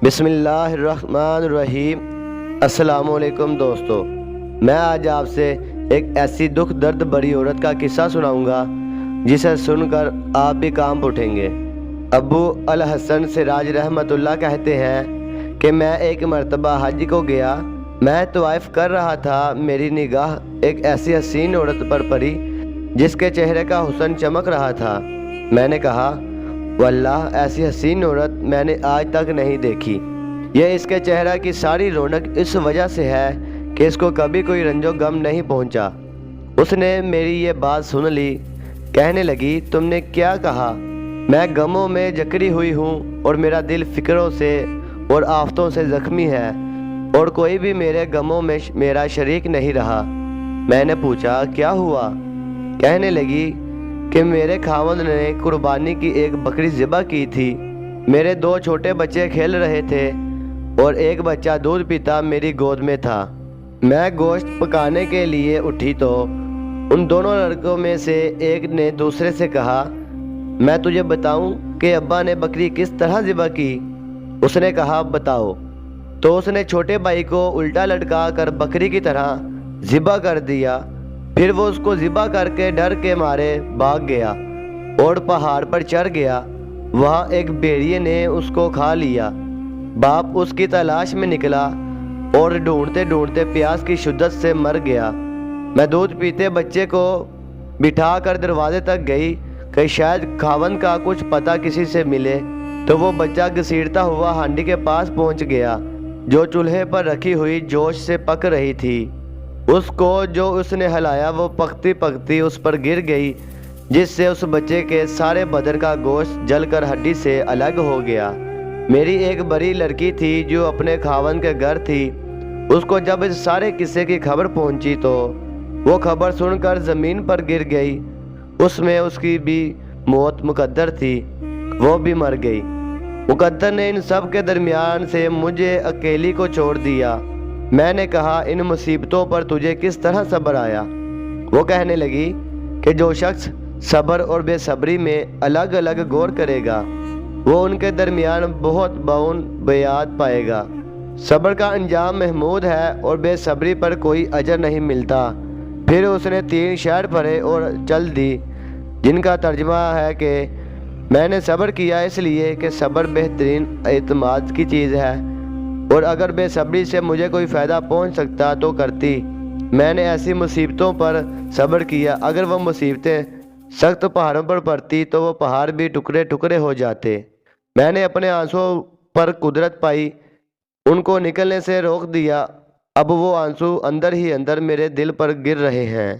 بسم اللہ الرحمن الرحیم۔ السلام علیکم دوستو، میں آج آپ سے ایک ایسی دکھ درد بڑی عورت کا قصہ سناؤں گا جسے سن کر آپ بھی کانپ اٹھیں گے۔ ابو الحسن سراج رحمۃ اللہ کہتے ہیں کہ میں ایک مرتبہ حج کو گیا۔ میں طواف کر رہا تھا، میری نگاہ ایک ایسی حسین عورت پر پڑی جس کے چہرے کا حسن چمک رہا تھا۔ میں نے کہا، واللہ ایسی حسین عورت میں نے آج تک نہیں دیکھی۔ یہ اس کے چہرہ کی ساری رونق اس وجہ سے ہے کہ اس کو کبھی کوئی رنج و غم نہیں پہنچا۔ اس نے میری یہ بات سن لی، کہنے لگی، تم نے کیا کہا؟ میں غموں میں جکڑی ہوئی ہوں اور میرا دل فکروں سے اور آفتوں سے زخمی ہے، اور کوئی بھی میرے غموں میں میرا شریک نہیں رہا۔ میں نے پوچھا، کیا ہوا؟ کہنے لگی کہ میرے خاوند نے قربانی کی ایک بکری ذبح کی تھی۔ میرے 2 چھوٹے بچے کھیل رہے تھے اور ایک بچہ دودھ پیتا میری گود میں تھا۔ میں گوشت پکانے کے لیے اٹھی تو ان دونوں لڑکوں میں سے ایک نے دوسرے سے کہا، میں تجھے بتاؤں کہ ابا نے بکری کس طرح ذبح کی؟ اس نے کہا، بتاؤ۔ تو اس نے چھوٹے بھائی کو الٹا لٹکا کر بکری کی طرح ذبح کر دیا۔ پھر وہ اس کو ذبح کر کے ڈر کے مارے بھاگ گیا اور پہاڑ پر چڑھ گیا۔ وہاں ایک بھیڑیے نے اس کو کھا لیا۔ باپ اس کی تلاش میں نکلا اور ڈھونڈتے ڈھونڈتے پیاس کی شدت سے مر گیا۔ میں دودھ پیتے بچے کو بٹھا کر دروازے تک گئی کہ شاید خاوند کا کچھ پتہ کسی سے ملے، تو وہ بچہ گھسیٹتا ہوا ہانڈی کے پاس پہنچ گیا جو چولہے پر رکھی ہوئی جوش سے پک رہی تھی۔ اس کو جو اس نے ہلایا وہ پکتی پکتی اس پر گر گئی، جس سے اس بچے کے سارے بدن کا گوشت جل کر ہڈی سے الگ ہو گیا۔ میری ایک بڑی لڑکی تھی جو اپنے خاوند کے گھر تھی۔ اس کو جب اس سارے قصے کی خبر پہنچی تو وہ خبر سن کر زمین پر گر گئی۔ اس میں اس کی بھی موت مقدر تھی، وہ بھی مر گئی۔ مقدر نے ان سب کے درمیان سے مجھے اکیلی کو چھوڑ دیا۔ میں نے کہا، ان مصیبتوں پر تجھے کس طرح صبر آیا؟ وہ کہنے لگی کہ جو شخص صبر اور بے صبری میں الگ الگ غور کرے گا وہ ان کے درمیان بہت بعون بیعت پائے گا۔ صبر کا انجام محمود ہے اور بے صبری پر کوئی اجر نہیں ملتا۔ پھر اس نے 3 شعر پڑھے اور چل دی، جن کا ترجمہ ہے کہ میں نے صبر کیا اس لیے کہ صبر بہترین اعتماد کی چیز ہے، اور اگر بے صبری سے مجھے کوئی فائدہ پہنچ سکتا تو کرتی۔ میں نے ایسی مصیبتوں پر صبر کیا، اگر وہ مصیبتیں سخت پہاڑوں پر پڑتی تو وہ پہاڑ بھی ٹکڑے ٹکڑے ہو جاتے۔ میں نے اپنے آنسوں پر قدرت پائی، ان کو نکلنے سے روک دیا۔ اب وہ آنسو اندر ہی اندر میرے دل پر گر رہے ہیں۔